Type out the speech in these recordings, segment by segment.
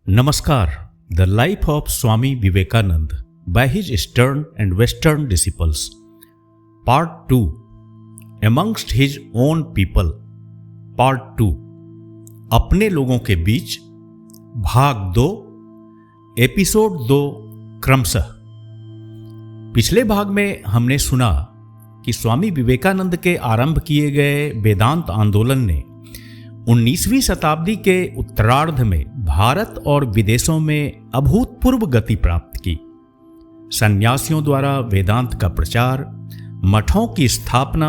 Namaskar, the life of Swami Vivekanand by his Eastern and Western disciples. Part 2. Amongst his own people. Part 2. अपने लोगों के बीच. भाग 2. Episode 2 क्रमशः. पिछले भाग में हमने सुना कि स्वामी विवेकानंद के आरंभ किए गए वेदांत आंदोलन ने 19वीं शताब्दी के उत्तरार्ध में भारत और विदेशों में अभूतपूर्व गति प्राप्त की. सन्यासियों द्वारा वेदांत का प्रचार, मठों की स्थापना,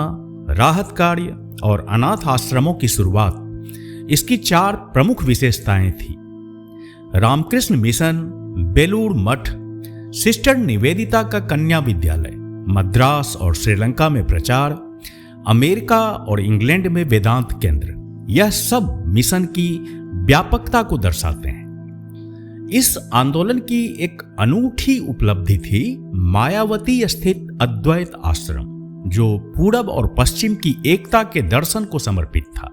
राहत कार्य और अनाथ आश्रमों की शुरुआत, इसकी 4 प्रमुख विशेषताएं थी. रामकृष्ण मिशन, बेलूर मठ, सिस्टर निवेदिता का कन्या विद्यालय, मद्रास और श्रीलंका में प्रचार, अमेरिका और इंग्लैंड में वेदांत केंद्र, यह सब मिशन की व्यापकता को दर्शाते हैं. इस आंदोलन की एक अनूठी उपलब्धि थी मायावती स्थित अद्वैत आश्रम, जो पूरब और पश्चिम की एकता के दर्शन को समर्पित था.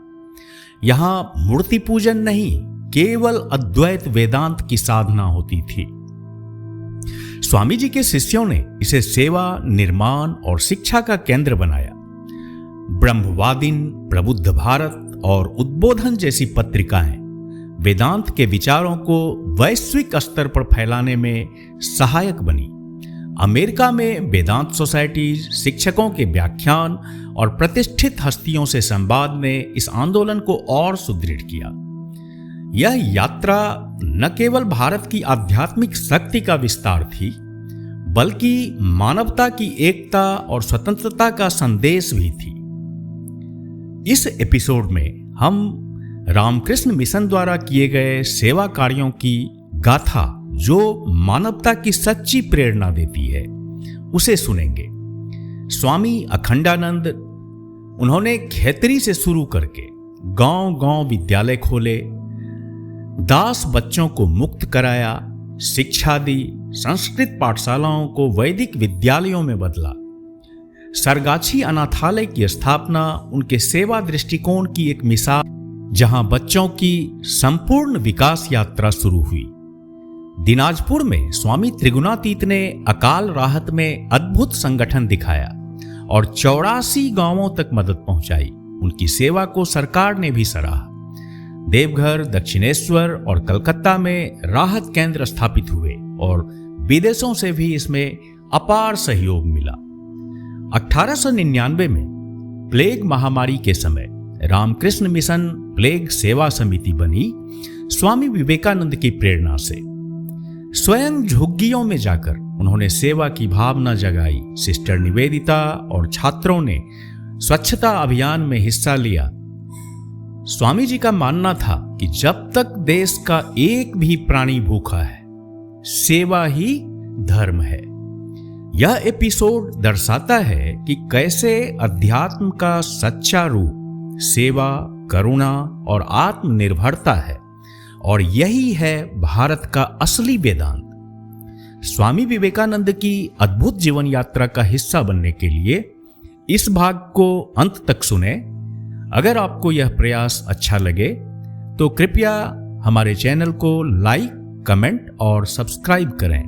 यहां मूर्ति पूजन नहीं, केवल अद्वैत वेदांत की साधना होती थी. स्वामी जी के शिष्यों ने इसे सेवा, निर्माण और शिक्षा का केंद्र बनाया. ब्रह्मवादिन, प्रबुद्ध भारत और उद्बोधन जैसी पत्रिकाएं वेदांत के विचारों को वैश्विक स्तर पर फैलाने में सहायक बनी. अमेरिका में वेदांत सोसाइटीज, शिक्षकों के व्याख्यान और प्रतिष्ठित हस्तियों से संवाद ने इस आंदोलन को और सुदृढ़ किया. यह यात्रा न केवल भारत की आध्यात्मिक शक्ति का विस्तार थी, बल्कि मानवता की एकता और स्वतंत्रता का संदेश भी थी. इस एपिसोड में हम रामकृष्ण मिशन द्वारा किए गए सेवा कार्यों की गाथा, जो मानवता की सच्ची प्रेरणा देती है, उसे सुनेंगे. स्वामी अखंडानंद, उन्होंने खैतरी से शुरू करके गांव-गांव विद्यालय खोले, दास बच्चों को मुक्त कराया, शिक्षा दी, संस्कृत पाठशालाओं को वैदिक विद्यालयों में बदला. सरगाछी अनाथालय की स्थापना उनके सेवा दृष्टिकोण की एक मिसाल, जहां बच्चों की संपूर्ण विकास यात्रा शुरू हुई. दिनाजपुर में स्वामी त्रिगुणातीत ने अकाल राहत में अद्भुत संगठन दिखाया और 84 गांवों तक मदद पहुंचाई. उनकी सेवा को सरकार ने भी सराहा. देवघर, दक्षिणेश्वर और कलकत्ता में राहत केंद्र स्थापित हुए और विदेशों से भी इसमें अपार सहयोग मिला. 1899 में प्लेग महामारी के समय रामकृष्ण मिशन प्लेग सेवा समिति बनी. स्वामी विवेकानंद की प्रेरणा से स्वयं झुग्गियों में जाकर उन्होंने सेवा की भावना जगाई. सिस्टर निवेदिता और छात्रों ने स्वच्छता अभियान में हिस्सा लिया. स्वामी जी का मानना था कि जब तक देश का एक भी प्राणी भूखा है, सेवा ही धर्म है. यह एपिसोड दर्शाता है कि कैसे अध्यात्म का सच्चा रूप सेवा, करुणा और आत्मनिर्भरता है, और यही है भारत का असली वेदांत. स्वामी विवेकानंद की अद्भुत जीवन यात्रा का हिस्सा बनने के लिए इस भाग को अंत तक सुने. अगर आपको यह प्रयास अच्छा लगे तो कृपया हमारे चैनल को लाइक, कमेंट और सब्सक्राइब करें.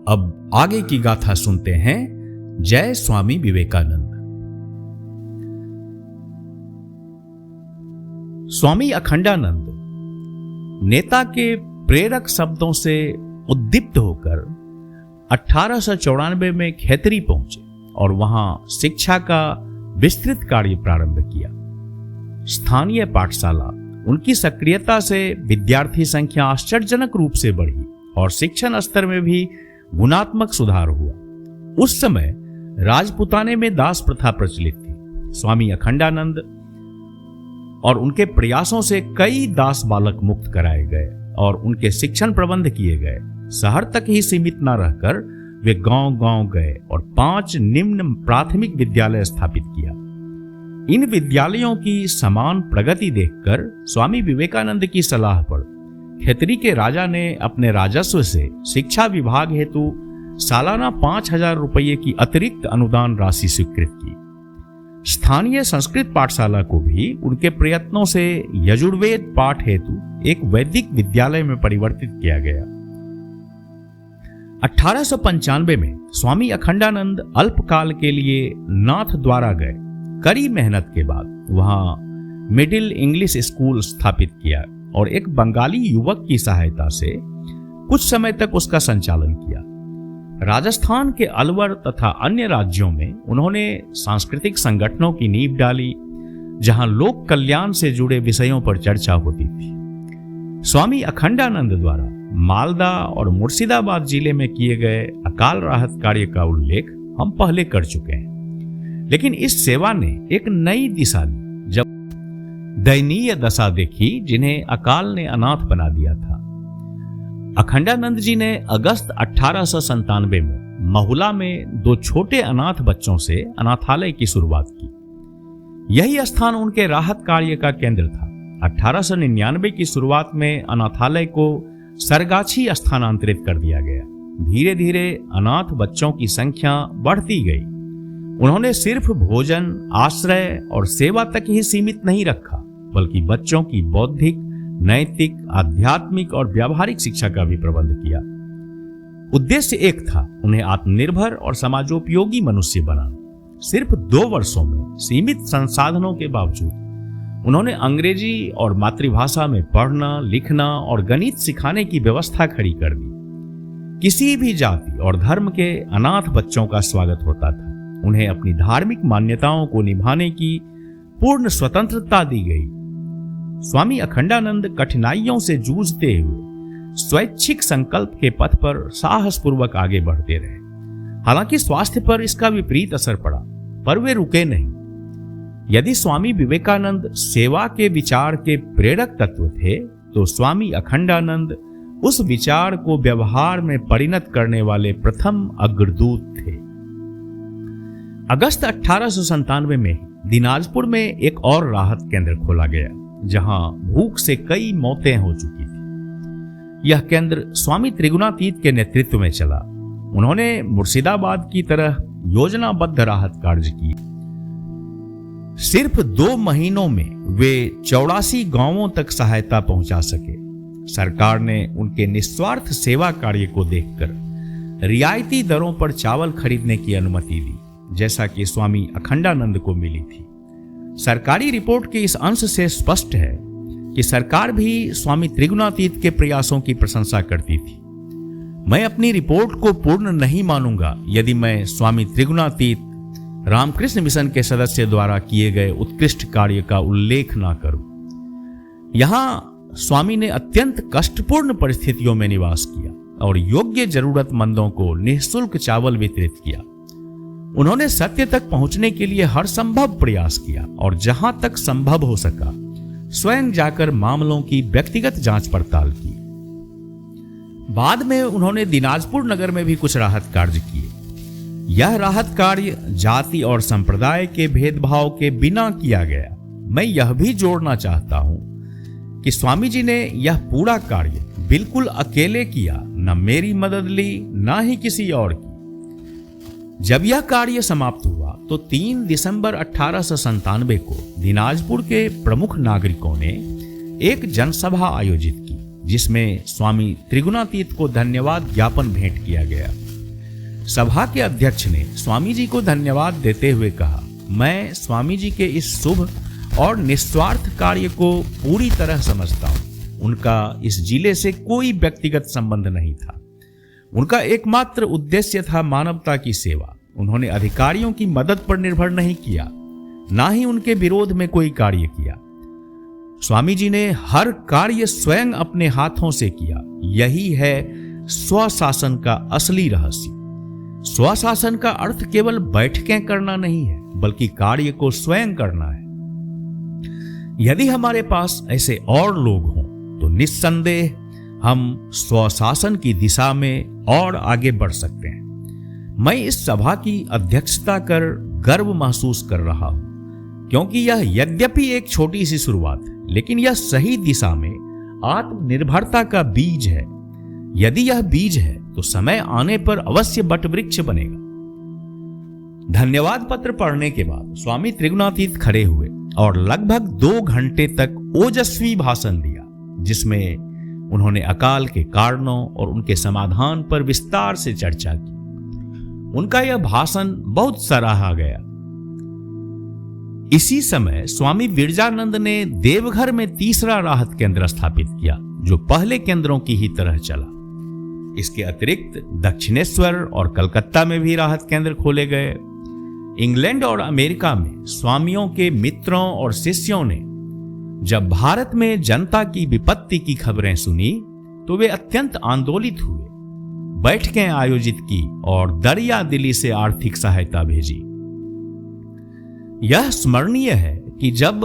अब आगे की गाथा सुनते हैं. जय स्वामी विवेकानंद. स्वामी अखंडानंद नेता के प्रेरक शब्दों से उद्दीप्त होकर 1894 में खैतरी पहुंचे और वहां शिक्षा का विस्तृत कार्य प्रारंभ किया. स्थानीय पाठशाला, उनकी सक्रियता से विद्यार्थी संख्या आश्चर्यजनक रूप से बढ़ी और शिक्षण स्तर में भी गुणात्मक सुधार हुआ. उस समय राजपुताने में दास प्रथा प्रचलित थी. स्वामी अखंडानंद और उनके प्रयासों से कई दास बालक मुक्त कराए गए और उनके शिक्षण प्रबंध किए गए. शहर तक ही सीमित न रहकर वे गांव-गांव गए और 5 निम्न प्राथमिक विद्यालय स्थापित किया. इन विद्यालयों की समान प्रगति देखकर स्वामी विवेकानंद की सलाह पर खैतरी के राजा ने अपने राजस्व से शिक्षा विभाग हेतु सालाना 5,000 रुपये की अतिरिक्त अनुदान राशि स्वीकृत की. स्थानीय संस्कृत पाठशाला को भी उनके प्रयत्नों से यजुर्वेद पाठ हेतु एक वैदिक विद्यालय में परिवर्तित किया गया। 1895 में स्वामी अखंडानंद अल्पकाल के लिए नाथ द्वारा गए। कड़ी मेहनत के बाद वहां मिडिल इंग्लिश स्कूल स्थापित किया और एक बंगाली युवक की सहायता से कुछ समय तक उसका संचालन किया। राजस्थान के अलवर तथा अन्य राज्यों में उन्होंने सांस्कृतिक संगठनों की नींव डाली, जहां लोक कल्याण से जुड़े विषयों पर चर्चा होती थी। स्वामी अखंडानंद द्वारा मालदा और मुर्शिदाबाद जिले में किए गए अकाल राहत कार्य का उल्लेख हम पहले कर चुके हैं, लेकिन इस सेवा ने एक नई दिशा ली जब दयनीय दशा देखी जिन्हें अकाल ने अनाथ बना दिया था। अखंडानंद जी ने अगस्त 1897 में महुला में 2 छोटे अनाथ बच्चों से अनाथालय की शुरुआत की। यही स्थान उनके राहत कार्य का केंद्र था। 1899 की शुरुआत में अनाथालय को सरगाछी स्थानांतरित कर दिया गया। धीरे धीरे अनाथ बच्चों की संख्या बढ़ती गई। उन्होंने सिर्फ भोजन, आश्रय और सेवा तक ही सीमित नहीं रखा, बल्कि बच्चों की बौद्धिक, नैतिक, आध्यात्मिक और व्यावहारिक शिक्षा का भी प्रबंध किया। उद्देश्य एक था, उन्हें आत्मनिर्भर और समाजोपयोगी मनुष्य बनाना। सिर्फ 2 वर्षों में सीमित संसाधनों के बावजूद उन्होंने अंग्रेजी और मातृभाषा में पढ़ना, लिखना और गणित सिखाने की व्यवस्था खड़ी कर दी। किसी भी जाति और धर्म के अनाथ बच्चों का स्वागत होता था। उन्हें अपनी धार्मिक मान्यताओं को निभाने की पूर्ण स्वतंत्रता दी गई। स्वामी अखंडानंद कठिनाइयों से जूझते हुए स्वैच्छिक संकल्प के पथ पर साहसपूर्वक आगे बढ़ते रहे। हालांकि स्वास्थ्य पर इसका विपरीत असर पड़ा, पर वे रुके नहीं। यदि स्वामी विवेकानंद सेवा के विचार के प्रेरक तत्व थे, तो स्वामी अखंडानंद उस विचार को व्यवहार में परिणत करने वाले प्रथम अग्रदूत थे। अगस्त 1897 में दिनाजपुर में एक और राहत केंद्र खोला गया, जहां भूख से कई मौतें हो चुकी थी। यह केंद्र स्वामी त्रिगुणातीत के नेतृत्व में चला। उन्होंने मुर्शिदाबाद की तरह योजनाबद्ध राहत कार्य किए। सिर्फ 2 महीनों में वे 84 गांवों तक सहायता पहुंचा सके। सरकार ने उनके निस्वार्थ सेवा कार्य को देखकर रियायती दरों पर चावल खरीदने की अनुमति दी, जैसा कि स्वामी अखंडानंद को मिली थी। सरकारी रिपोर्ट के इस अंश से स्पष्ट है कि सरकार भी स्वामी त्रिगुणातीत के प्रयासों की प्रशंसा करती थी। मैं अपनी रिपोर्ट को पूर्ण नहीं मानूंगा यदि मैं स्वामी त्रिगुणातीत रामकृष्ण मिशन के सदस्य द्वारा किए गए उत्कृष्ट कार्य का उल्लेख ना करूं। यहां स्वामी ने अत्यंत कष्टपूर्ण परिस्थितियों में निवास किया और योग्य जरूरतमंदों को निःशुल्क चावल वितरित किया। उन्होंने सत्य तक पहुंचने के लिए हर संभव प्रयास किया और जहां तक संभव हो सका स्वयं जाकर मामलों की व्यक्तिगत जांच पड़ताल की। बाद में उन्होंने दिनाजपुर नगर में भी कुछ राहत कार्य किए। यह राहत कार्य जाति और संप्रदाय के भेदभाव के बिना किया गया। मैं यह भी जोड़ना चाहता हूं कि स्वामी जी ने यह पूरा कार्य बिल्कुल अकेले किया, न मेरी मदद ली, न ही किसी और की। जब यह कार्य समाप्त हुआ तो 3 दिसंबर 1897 को दिनाजपुर के प्रमुख नागरिकों ने एक जनसभा आयोजित की, जिसमें स्वामी त्रिगुणातीत को धन्यवाद ज्ञापन भेंट किया गया। सभा के अध्यक्ष ने स्वामी जी को धन्यवाद देते हुए कहा, मैं स्वामी जी के इस शुभ और निस्वार्थ कार्य को पूरी तरह समझता हूं। उनका इस जिले से कोई व्यक्तिगत संबंध नहीं था। उनका एकमात्र उद्देश्य था मानवता की सेवा। उन्होंने अधिकारियों की मदद पर निर्भर नहीं किया, ना ही उनके विरोध में कोई कार्य किया। स्वामी जी ने हर कार्य स्वयं अपने हाथों से किया। यही है स्वशासन का असली रहस्य। स्वशासन का अर्थ केवल बैठकें करना नहीं है, बल्कि कार्य को स्वयं करना है। यदि हमारे पास ऐसे और लोग हों तो निस्संदेह हम स्वशासन की दिशा में और आगे बढ़ सकते हैं। मैं इस सभा की अध्यक्षता कर गर्व महसूस कर रहा हूं, क्योंकि यह यद्यपि एक छोटी सी शुरुआत है, लेकिन यह सही दिशा में आत्मनिर्भरता का बीज है। यदि यह बीज है तो समय आने पर अवश्य बटवृक्ष बनेगा। धन्यवाद पत्र पढ़ने के बाद स्वामी त्रिगुणातीत खड़े हुए और लगभग 2 घंटे तक ओजस्वी भाषण दिया। जिसमें उन्होंने अकाल के कारणों और उनके समाधान पर विस्तार से चर्चा की। उनका यह भाषण बहुत सराहा गया। इसी समय स्वामी विरजानंद ने देवघर में तीसरा राहत केंद्र स्थापित किया, जो पहले केंद्रों की ही तरह चला। इसके अतिरिक्त दक्षिणेश्वर और कलकत्ता में भी राहत केंद्र खोले गए। इंग्लैंड और अमेरिका में स्वामियों के मित्रों और शिष्यों ने जब भारत में जनता की विपत्ति की खबरें सुनी तो वे अत्यंत आंदोलित हुए, बैठकें आयोजित की और दरिया दिली से आर्थिक सहायता भेजी। यह स्मरणीय है कि जब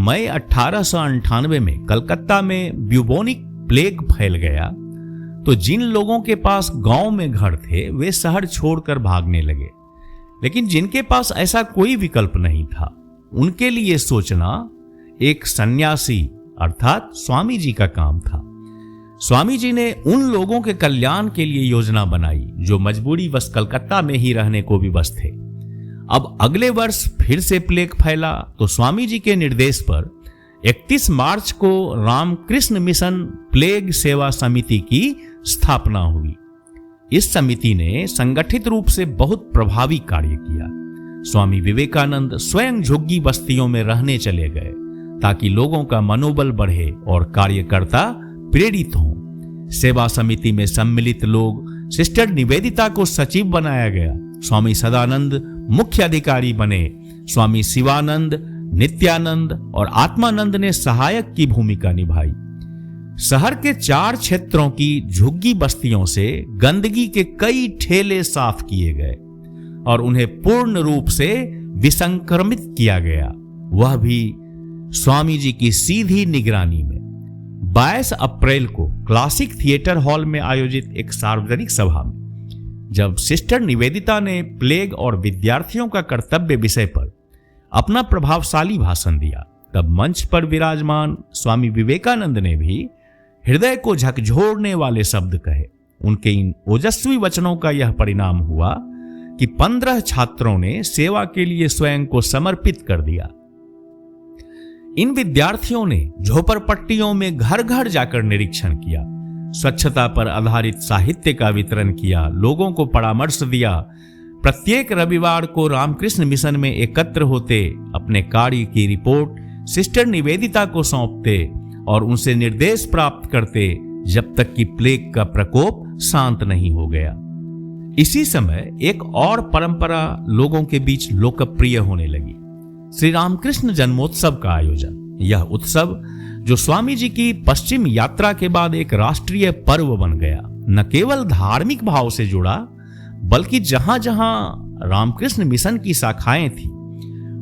मई 1898 में कलकत्ता में ब्यूबोनिक प्लेग फैल गया तो जिन लोगों के पास गांव में घर थे वे शहर छोड़कर भागने लगे, लेकिन जिनके पास ऐसा कोई विकल्प नहीं था उनके लिए सोचना एक सन्यासी अर्थात स्वामी जी का काम था। स्वामी जी ने उन लोगों के कल्याण के लिए योजना बनाई जो मजबूरी बस कलकत्ता में ही रहने को विवश थे। अब अगले वर्ष फिर से प्लेग फैला तो स्वामी जी के निर्देश पर 31 मार्च को रामकृष्ण मिशन प्लेग सेवा समिति की स्थापना हुई। इस समिति ने संगठित रूप से बहुत प्रभावी कार्य किया। स्वामी विवेकानंद स्वयं झुग्गी बस्तियों में रहने चले गए ताकि लोगों का मनोबल बढ़े और कार्यकर्ता प्रेरित हों। सेवा समिति में सम्मिलित लोग सिस्टर निवेदिता को सचिव बनाया गया। स्वामी सदानंद मुख्य अधिकारी बने। स्वामी शिवानंद, नित्यानंद और आत्मानंद ने सहायक की भूमिका निभाई। शहर के 4 क्षेत्रों की झुग्गी बस्तियों से गंदगी के कई ठेले साफ किए गए और उन्हें पूर्ण रूप से विसंक्रमित किया गया, वह भी स्वामी जी की सीधी निगरानी में। 22 अप्रैल को क्लासिक थिएटर हॉल में आयोजित एक सार्वजनिक सभा में जब सिस्टर निवेदिता ने प्लेग और विद्यार्थियों का कर्तव्य विषय पर अपना प्रभावशाली भाषण दिया, तब मंच पर विराजमान स्वामी विवेकानंद ने भी हृदय को झकझोरने वाले शब्द कहे। उनके इन ओजस्वी वचनों का यह परिणाम हुआ कि 15 छात्रों ने सेवा के लिए स्वयं को समर्पित कर दिया। इन विद्यार्थियों ने झोपड़पट्टियों में घर घर जाकर निरीक्षण किया, स्वच्छता पर आधारित साहित्य का वितरण किया, लोगों को परामर्श दिया, प्रत्येक रविवार को रामकृष्ण मिशन में एकत्र होते, अपने कार्य की रिपोर्ट सिस्टर निवेदिता को सौंपते और उनसे निर्देश प्राप्त करते जब तक कि प्लेग का प्रकोप शांत नहीं हो गया। इसी समय एक और परंपरा लोगों के बीच लोकप्रिय होने लगी, श्री रामकृष्ण जन्मोत्सव का आयोजन। यह उत्सव जो स्वामी जी की पश्चिम यात्रा के बाद एक राष्ट्रीय पर्व बन गया, न केवल धार्मिक भाव से जुड़ा बल्कि जहां जहां रामकृष्ण मिशन की शाखाएं थी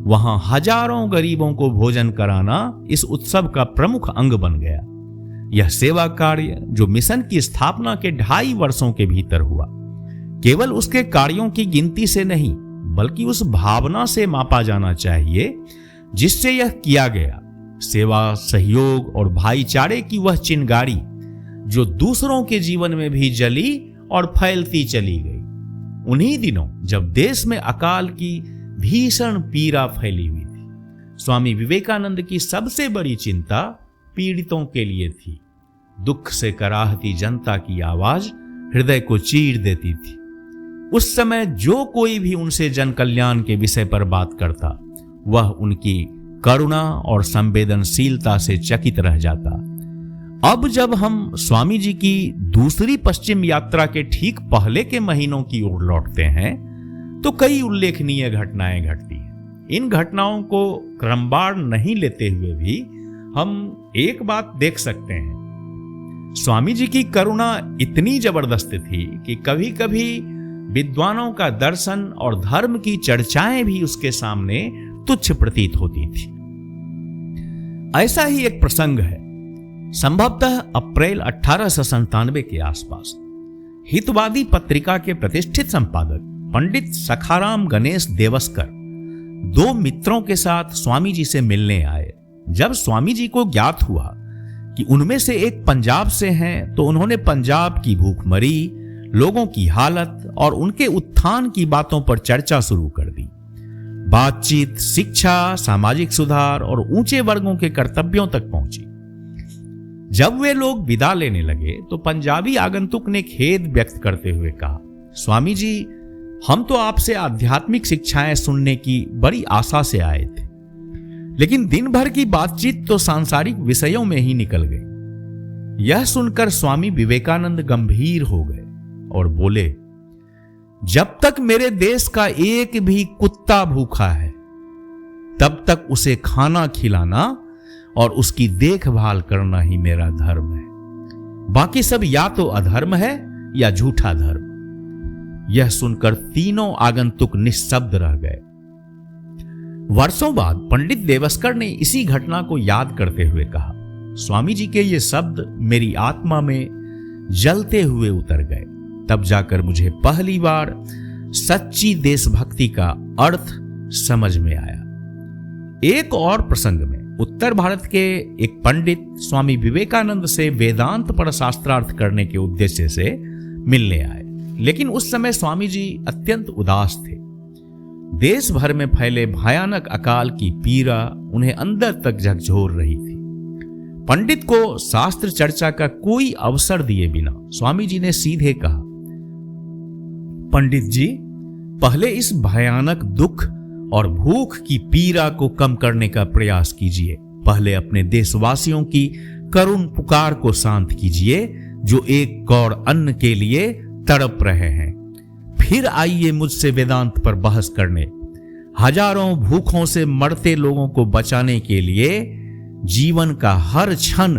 वहां हजारों गरीबों को भोजन कराना इस उत्सव का प्रमुख अंग बन गया। यह सेवा कार्य जो मिशन की स्थापना के 2.5 वर्षों के भीतर हुआ, केवल उसके कार्यों की गिनती से नहीं बल्कि उस भावना से मापा जाना चाहिए जिससे यह किया गया। सेवा, सहयोग और भाईचारे की वह चिंगारी जो दूसरों के जीवन में भी जली और फैलती चली गई। उन्हीं दिनों जब देश में अकाल की भीषण पीड़ा फैली हुई थी, स्वामी विवेकानंद की सबसे बड़ी चिंता पीड़ितों के लिए थी। दुख से कराहती जनता की आवाज हृदय को चीर देती थी। उस समय जो कोई भी उनसे जन कल्याण के विषय पर बात करता वह उनकी करुणा और संवेदनशीलता से चकित रह जाता। अब जब हम स्वामी जी की दूसरी पश्चिम यात्रा के ठीक पहले के महीनों की ओर लौटते हैं तो कई उल्लेखनीय घटनाएं घटती हैं। इन घटनाओं को क्रमवार नहीं लेते हुए भी हम एक बात देख सकते हैं, स्वामी जी की करुणा इतनी जबरदस्त थी कि कभी कभी विद्वानों का दर्शन और धर्म की चर्चाएं भी उसके सामने तुच्छ प्रतीत होती थी। ऐसा ही एक प्रसंग है। संभवतः अप्रैल 1897 के आसपास हितवादी पत्रिका के प्रतिष्ठित संपादक पंडित सखाराम गणेश देवस्कर 2 मित्रों के साथ स्वामी जी से मिलने आए। जब स्वामी जी को ज्ञात हुआ कि उनमें से एक पंजाब से हैं तो उन्होंने पंजाब की भूखमरी, लोगों की हालत और उनके उत्थान की बातों पर चर्चा शुरू कर दी। बातचीत शिक्षा, सामाजिक सुधार और ऊंचे वर्गों के कर्तव्यों तक पहुंची। जब वे लोग विदा लेने लगे तो पंजाबी आगंतुक ने खेद व्यक्त करते हुए कहा, स्वामी जी, हम तो आपसे आध्यात्मिक शिक्षाएं सुनने की बड़ी आशा से आए थे, लेकिन दिन भर की बातचीत तो सांसारिक विषयों में ही निकल गई। यह सुनकर स्वामी विवेकानंद गंभीर हो गए और बोले, जब तक मेरे देश का एक भी कुत्ता भूखा है तब तक उसे खाना खिलाना और उसकी देखभाल करना ही मेरा धर्म है। बाकी सब या तो अधर्म है या झूठा धर्म। यह सुनकर तीनों आगंतुक निःशब्द रह गए। वर्षों बाद पंडित देवस्कर ने इसी घटना को याद करते हुए कहा, स्वामी जी के ये शब्द मेरी आत्मा में जलते हुए उतर गए। तब जाकर मुझे पहली बार सच्ची देशभक्ति का अर्थ समझ में आया। एक और प्रसंग में उत्तर भारत के एक पंडित स्वामी विवेकानंद से वेदांत पर शास्त्रार्थ करने के उद्देश्य से मिलने आए, लेकिन उस समय स्वामी जी अत्यंत उदास थे। देश भर में फैले भयानक अकाल की पीड़ा उन्हें अंदर तक झकझोर रही थी। पंडित को शास्त्र चर्चा का कोई अवसर दिए बिना स्वामी जी ने सीधे कहा, पंडित जी, पहले इस भयानक दुख और भूख की पीड़ा को कम करने का प्रयास कीजिए। पहले अपने देशवासियों की करुण पुकार को शांत कीजिए जो एक कौड़ अन्न के लिए तड़प रहे हैं। फिर आइए मुझसे वेदांत पर बहस करने। हजारों भूखों से मरते लोगों को बचाने के लिए जीवन का हर क्षण,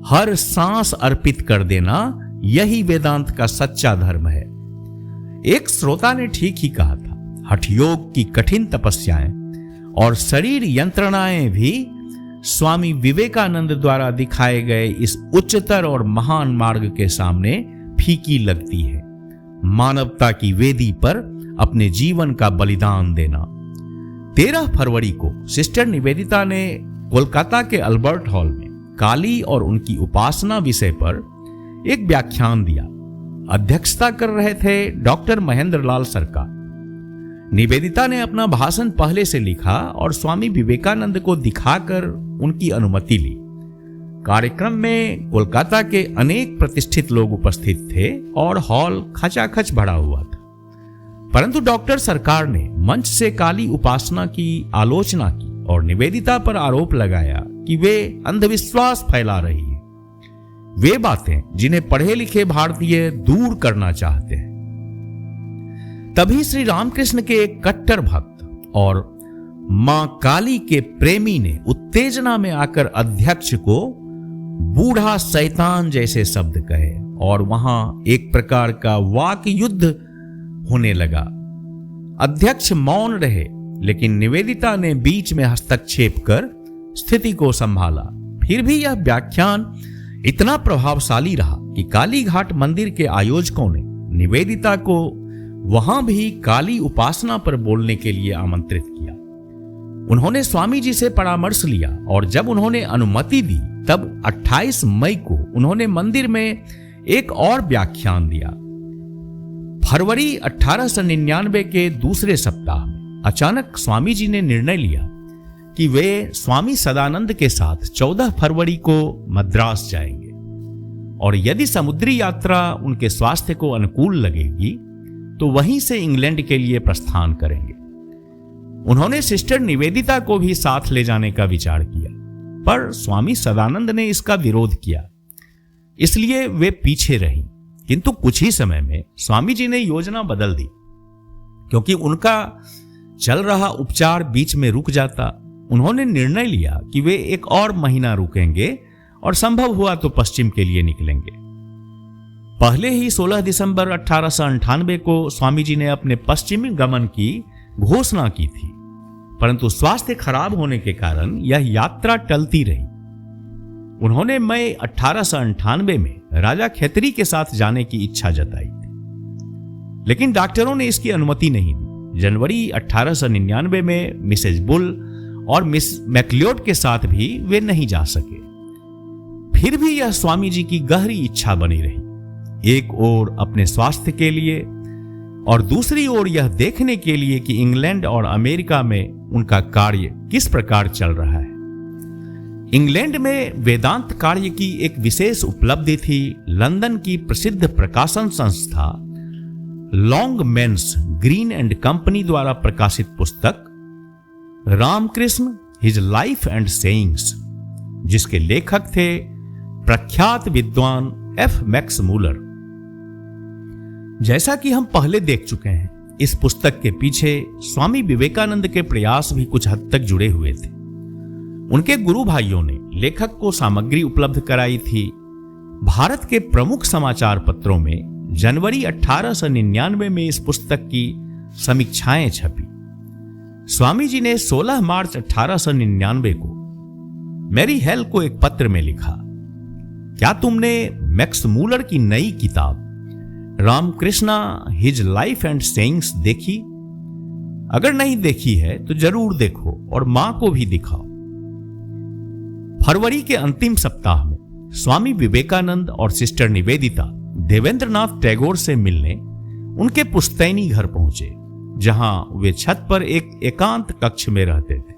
हर सांस अर्पित कर देना, यही वेदांत का सच्चा धर्म है। एक श्रोता ने ठीक ही कहा था, हठयोग की कठिन तपस्याएं और शरीर यंत्रणाएं भी स्वामी विवेकानंद द्वारा दिखाए गए इस उच्चतर और महान मार्ग के सामने फीकी लगती है। मानवता की वेदी पर अपने जीवन का बलिदान देना। 13 फरवरी को सिस्टर निवेदिता ने कोलकाता के अल्बर्ट हॉल में काली और उनकी उपासना विषय पर एक व्याख्यान दिया। अध्यक्षता कर रहे थे डॉक्टर महेंद्र लाल सरकार। निवेदिता ने अपना भाषण पहले से लिखा और स्वामी विवेकानंद को दिखाकर उनकी अनुमति ली। कार्यक्रम में कोलकाता के अनेक प्रतिष्ठित लोग उपस्थित थे और हॉल खचाखच भरा हुआ था, परंतु डॉक्टर सरकार ने मंच से काली उपासना की आलोचना की और निवेदिता पर आरोप लगाया कि वे अंधविश्वास फैला रही है। वे बातें जिन्हें पढ़े लिखे भारतीय दूर करना चाहते हैं। तभी श्री रामकृष्ण के एक कट्टर भक्त और मां काली के प्रेमी ने उत्तेजना में आकर अध्यक्ष को बूढ़ा शैतान जैसे शब्द कहे और वहां एक प्रकार का वाक युद्ध होने लगा। अध्यक्ष मौन रहे, लेकिन निवेदिता ने बीच में हस्तक्षेप कर स्थिति को संभाला। फिर भी यह व्याख्यान इतना प्रभावशाली रहा कि काली घाट मंदिर के आयोजकों ने निवेदिता को वहां भी काली उपासना पर बोलने के लिए आमंत्रित किया। उन्होंने स्वामी जी से परामर्श लिया और जब उन्होंने अनुमति दी तब 28 मई को उन्होंने मंदिर में एक और व्याख्यान दिया। फरवरी 1899 के दूसरे सप्ताह में अचानक स्वामी जी ने निर्णय लिया कि वे स्वामी सदानंद के साथ 14 फरवरी को मद्रास जाएंगे और यदि समुद्री यात्रा उनके स्वास्थ्य को अनुकूल लगेगी तो वहीं से इंग्लैंड के लिए प्रस्थान करेंगे। उन्होंने सिस्टर निवेदिता को भी साथ ले जाने का विचार किया, पर स्वामी सदानंद ने इसका विरोध किया, इसलिए वे पीछे रहीं। किंतु कुछ ही समय में स्वामी जी ने योजना बदल दी, क्योंकि उनका चल रहा उपचार बीच में रुक जाता। उन्होंने निर्णय लिया कि वे एक और महीना रुकेंगे और संभव हुआ तो पश्चिम के लिए निकलेंगे। पहले ही 16 दिसंबर 1898 को स्वामी जी ने अपने पश्चिमी गमन की घोषणा की थी, परंतु स्वास्थ्य खराब होने के कारण यह यात्रा टलती रही। उन्होंने मई 1898 में राजा खैतरी के साथ जाने की इच्छा जताई थी, लेकिन डॉक्टरों ने इसकी अनुमति नहीं दी। जनवरी 1899 में मिसेज बुल और मिस मैक्लियोड के साथ भी वे नहीं जा सके। फिर भी यह स्वामी जी की गहरी इच्छा बनी रही, एक ओर अपने स्वास्थ्य के लिए और दूसरी ओर यह देखने के लिए कि इंग्लैंड और अमेरिका में उनका कार्य किस प्रकार चल रहा है। इंग्लैंड में वेदांत कार्य की एक विशेष उपलब्धि थी लंदन की प्रसिद्ध प्रकाशन संस्था लॉन्गमैन्स ग्रीन एंड कंपनी द्वारा प्रकाशित पुस्तक Ramakrishna his life and sayings, जिसके लेखक थे प्रख्यात विद्वान एफ मैक्स मूलर। जैसा कि हम पहले देख चुके हैं, इस पुस्तक के पीछे स्वामी विवेकानंद के प्रयास भी कुछ हद तक जुड़े हुए थे। उनके गुरु भाइयों ने लेखक को सामग्री उपलब्ध कराई थी। भारत के प्रमुख समाचार पत्रों में जनवरी 1899 में इस पुस्तक की समीक्षाएं छपी। स्वामी जी ने 16 मार्च 1899 को मैरी हेल को एक पत्र में लिखा, क्या तुमने मैक्स मूलर की नई किताब Ramakrishna his life and sayings देखी? अगर नहीं देखी है तो जरूर देखो और मां को भी दिखाओ। फरवरी के अंतिम सप्ताह में स्वामी विवेकानंद और सिस्टर निवेदिता देवेंद्रनाथ टैगोर से मिलने उनके पुश्तैनी घर पहुंचे, जहां वे छत पर एक एकांत कक्ष में रहते थे।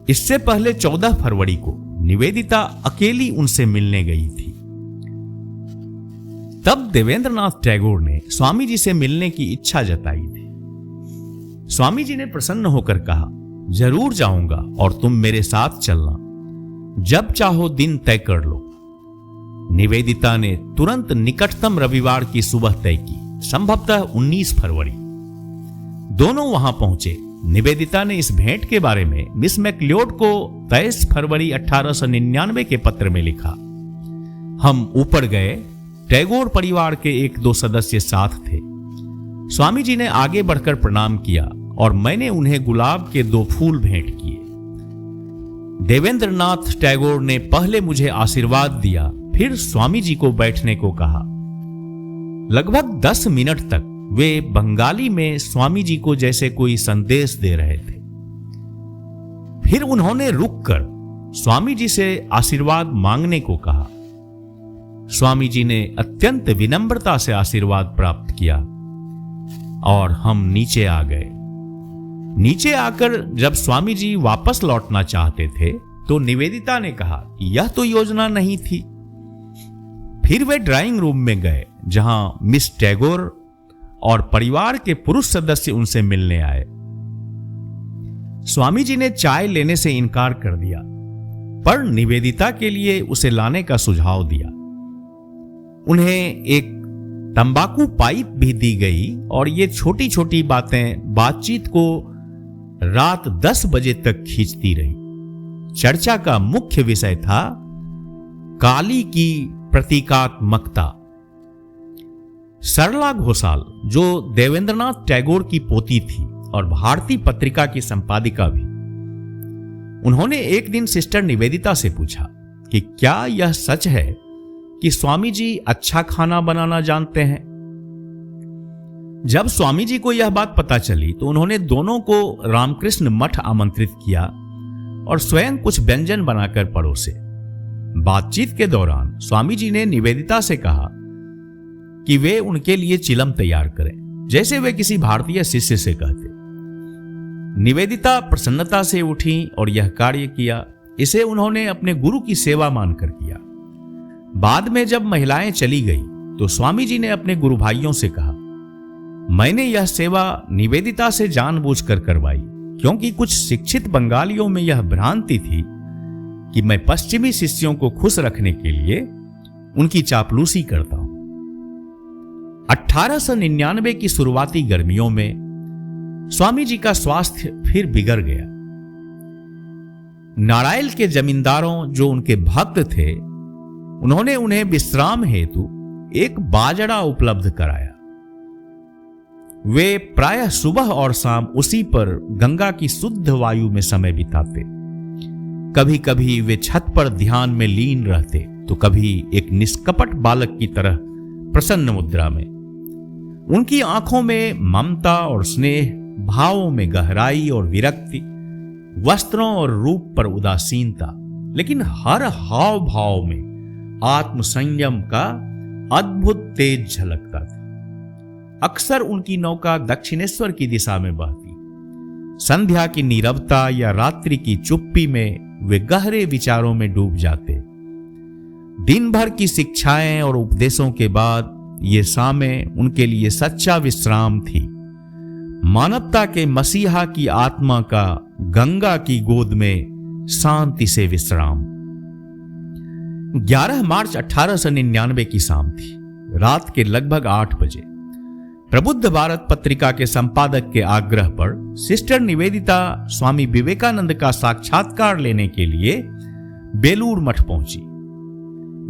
इससे पहले 14 फरवरी को निवेदिता अकेली उनसे मिलने गई थी। तब देवेंद्रनाथ टैगोर ने स्वामी जी से मिलने की इच्छा जताई थी। स्वामी जी ने प्रसन्न होकर कहा, जरूर जाऊंगा और तुम मेरे साथ चलना, जब चाहो दिन तय कर लो। निवेदिता ने तुरंत निकटतम रविवार की सुबह तय की, संभवतः 19 फरवरी। दोनों वहां पहुंचे। निवेदिता ने इस भेंट के बारे में मिस मैकलियोड को 23 फरवरी 1899 के पत्र में लिखा। हम ऊपर गए। टैगोर परिवार के 1-2 सदस्य साथ थे। स्वामी जी ने आगे बढ़कर प्रणाम किया और मैंने उन्हें गुलाब के 2 फूल भेंट किए। देवेंद्रनाथ टैगोर ने पहले मुझे आशीर्वाद दिया, फिर स्वामी जी को बैठने को कहा। लगभग 10 मिनट तक वे बंगाली में स्वामी जी को जैसे कोई संदेश दे रहे थे। फिर उन्होंने रुककर स्वामी जी से आशीर्वाद मांगने को कहा। स्वामी जी ने अत्यंत विनम्रता से आशीर्वाद प्राप्त किया और हम नीचे आ गए। नीचे आकर जब स्वामी जी वापस लौटना चाहते थे तो निवेदिता ने कहा कि यह तो योजना नहीं थी। फिर वे ड्राइंग रूम में गए, जहां मिस टैगोर और परिवार के पुरुष सदस्य उनसे मिलने आए। स्वामी जी ने चाय लेने से इनकार कर दिया, पर निवेदिता के लिए उसे लाने का सुझाव दिया। उन्हें एक तंबाकू पाइप भी दी गई और ये छोटी छोटी बातें बातचीत को रात 10 बजे तक खींचती रही। चर्चा का मुख्य विषय था काली की प्रतीकात्मकता। सरला घोषाल, जो देवेंद्रनाथ टैगोर की पोती थी और भारतीय पत्रिका की संपादिका भी, उन्होंने एक दिन सिस्टर निवेदिता से पूछा कि क्या यह सच है कि स्वामी जी अच्छा खाना बनाना जानते हैं। जब स्वामी जी को यह बात पता चली तो उन्होंने दोनों को रामकृष्ण मठ आमंत्रित किया और स्वयं कुछ व्यंजन बनाकर परोसे। बातचीत के दौरान स्वामी जी ने निवेदिता से कहा कि वे उनके लिए चिलम तैयार करें, जैसे वे किसी भारतीय शिष्य से कहते। निवेदिता प्रसन्नता से उठी और यह कार्य किया। इसे उन्होंने अपने गुरु की सेवा मानकर किया। बाद में जब महिलाएं चली गई तो स्वामी जी ने अपने गुरु भाइयों से कहा, मैंने यह सेवा निवेदिता से जानबूझकर करवाई, क्योंकि कुछ शिक्षित बंगालियों में यह भ्रांति थी कि मैं पश्चिमी शिष्यों को खुश रखने के लिए उनकी चापलूसी करता हूं। 1899 की शुरुआती गर्मियों में स्वामी जी का स्वास्थ्य फिर बिगड़ गया। नारायण के जमींदारों, जो उनके भक्त थे, उन्होंने उन्हें विश्राम हेतु एक बाजड़ा उपलब्ध कराया। वे प्रायः सुबह और शाम उसी पर गंगा की शुद्ध वायु में समय बिताते। कभी कभी वे छत पर ध्यान में लीन रहते, तो कभी एक निष्कपट बालक की तरह प्रसन्न मुद्रा में। उनकी आंखों में ममता और स्नेह, भावों में गहराई और विरक्ति, वस्त्रों और रूप पर उदासीनता, लेकिन हर हाव भाव में आत्मसंयम का अद्भुत तेज झलकता था। अक्सर उनकी नौका दक्षिणेश्वर की दिशा में बहती। संध्या की नीरवता या रात्रि की चुप्पी में वे गहरे विचारों में डूब जाते। दिन भर की शिक्षाएं और उपदेशों के बाद ये शामें उनके लिए सच्चा विश्राम थी, मानवता के मसीहा की आत्मा का गंगा की गोद में शांति से विश्राम। 11 मार्च 1899 की शाम थी। रात के लगभग 8 बजे प्रबुद्ध भारत पत्रिका के संपादक के आग्रह पर सिस्टर निवेदिता स्वामी विवेकानंद का साक्षात्कार लेने के लिए बेलूर मठ पहुंची।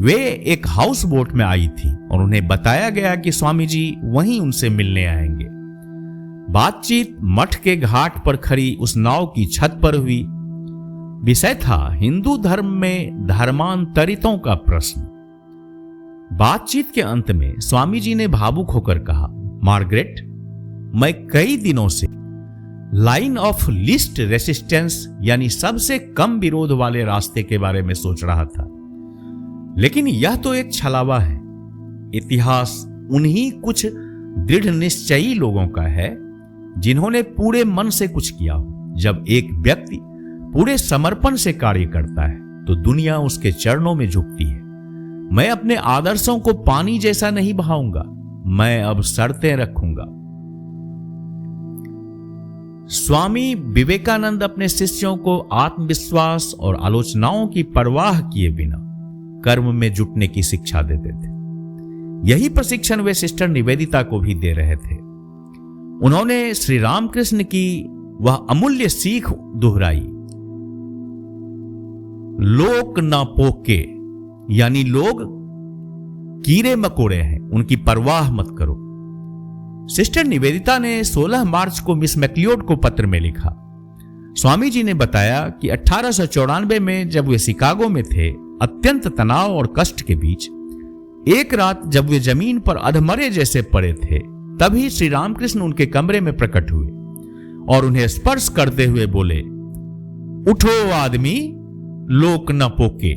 वे एक हाउस बोट में आई थी और उन्हें बताया गया कि स्वामी जी वहीं उनसे मिलने आएंगे। बातचीत मठ के घाट पर खड़ी उस नाव की छत पर हुई। विषय था हिंदू धर्म में धर्मांतरितों का प्रश्न। बातचीत के अंत में स्वामी जी ने भावुक होकर कहा, मार्गरेट, मैं कई दिनों से लाइन ऑफ लीस्ट रेसिस्टेंस यानी सबसे कम विरोध वाले रास्ते के बारे में सोच रहा था, लेकिन यह तो एक छलावा है। इतिहास उन्हीं कुछ दृढ़ निश्चयी लोगों का है जिन्होंने पूरे मन से कुछ किया हो। जब एक व्यक्ति पूरे समर्पण से कार्य करता है तो दुनिया उसके चरणों में झुकती है। मैं अपने आदर्शों को पानी जैसा नहीं बहाऊंगा, मैं अब शर्तें रखूंगा। स्वामी विवेकानंद अपने शिष्यों को आत्मविश्वास और आलोचनाओं की परवाह किए बिना कर्म में जुटने की शिक्षा देते थे। यही प्रशिक्षण वे सिस्टर निवेदिता को भी दे रहे थे। उन्होंने श्री रामकृष्ण की वह अमूल्य सीख दोहराई, लोक न पोके, यानी लोग कीड़े मकोड़े हैं, उनकी परवाह मत करो। सिस्टर निवेदिता ने 16 मार्च को मिस मैक्लियोड को पत्र में लिखा। स्वामी जी ने बताया कि 1894 में जब वे शिकागो में थे, अत्यंत तनाव और कष्ट के बीच एक रात जब वे जमीन पर अधमरे जैसे पड़े थे, तभी श्री रामकृष्ण उनके कमरे में प्रकट हुए और उन्हें स्पर्श करते हुए बोले, उठो आदमी, लोक न पोके।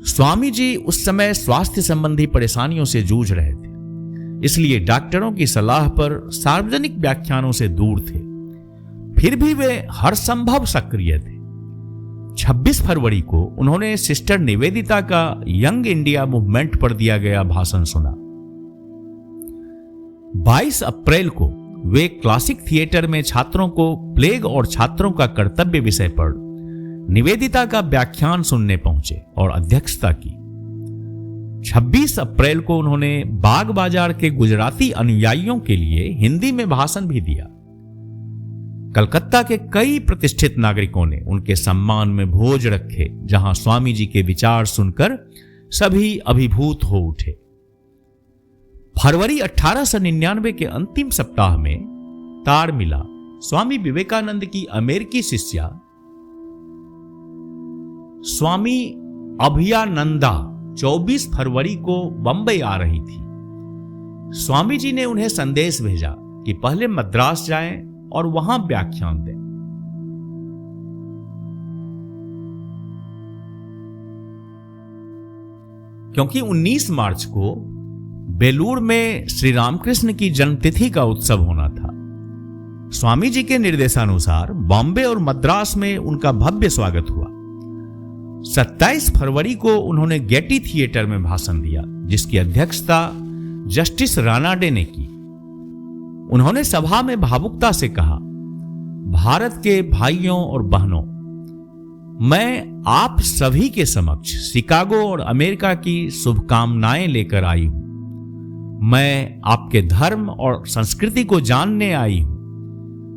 स्वामी जी उस समय स्वास्थ्य संबंधी परेशानियों से जूझ रहे थे, इसलिए डॉक्टरों की सलाह पर सार्वजनिक व्याख्यानों से दूर थे। फिर भी वे हर संभव सक्रिय थे। 26 फरवरी को उन्होंने सिस्टर निवेदिता का यंग इंडिया मूवमेंट पर दिया गया भाषण सुना। 22 अप्रैल को वे क्लासिक थिएटर में छात्रों को प्लेग और छात्रों का कर्तव्य विषय पर निवेदिता का व्याख्यान सुनने पहुंचे और अध्यक्षता की। 26 अप्रैल को उन्होंने बाग बाजार के गुजराती अनुयायियों के लिए हिंदी में भाषण भी दिया। कलकत्ता के कई प्रतिष्ठित नागरिकों ने उनके सम्मान में भोज रखे, जहां स्वामी जी के विचार सुनकर सभी अभिभूत हो उठे। फरवरी 1899 के अंतिम सप्ताह में तार मिला। स्वामी विवेकानंद की अमेरिकी शिष्या स्वामी अभयानंदा 24 फरवरी को बंबई आ रही थी। स्वामी जी ने उन्हें संदेश भेजा कि पहले मद्रास जाएं और वहां व्याख्यान दें। क्योंकि 19 मार्च को बेलूर में श्री रामकृष्ण की जन्मतिथि का उत्सव होना था। स्वामी जी के निर्देशानुसार बॉम्बे और मद्रास में उनका भव्य स्वागत हुआ। 27 फरवरी को उन्होंने गेटी थिएटर में भाषण दिया, जिसकी अध्यक्षता जस्टिस रानाडे ने की। उन्होंने सभा में भावुकता से कहा, भारत के भाइयों और बहनों, मैं आप सभी के समक्ष शिकागो और अमेरिका की शुभकामनाएं लेकर आई हूं। मैं आपके धर्म और संस्कृति को जानने आई हूं।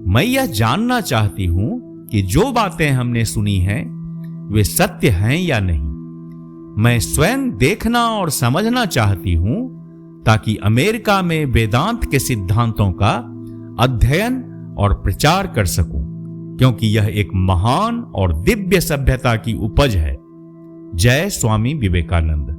मैं यह जानना चाहती हूं कि जो बातें हमने सुनी हैं वे सत्य हैं या नहीं। मैं स्वयं देखना और समझना चाहती हूं ताकि अमेरिका में वेदांत के सिद्धांतों का अध्ययन और प्रचार कर सकूं, क्योंकि यह एक महान और दिव्य सभ्यता की उपज है। जय स्वामी विवेकानंद।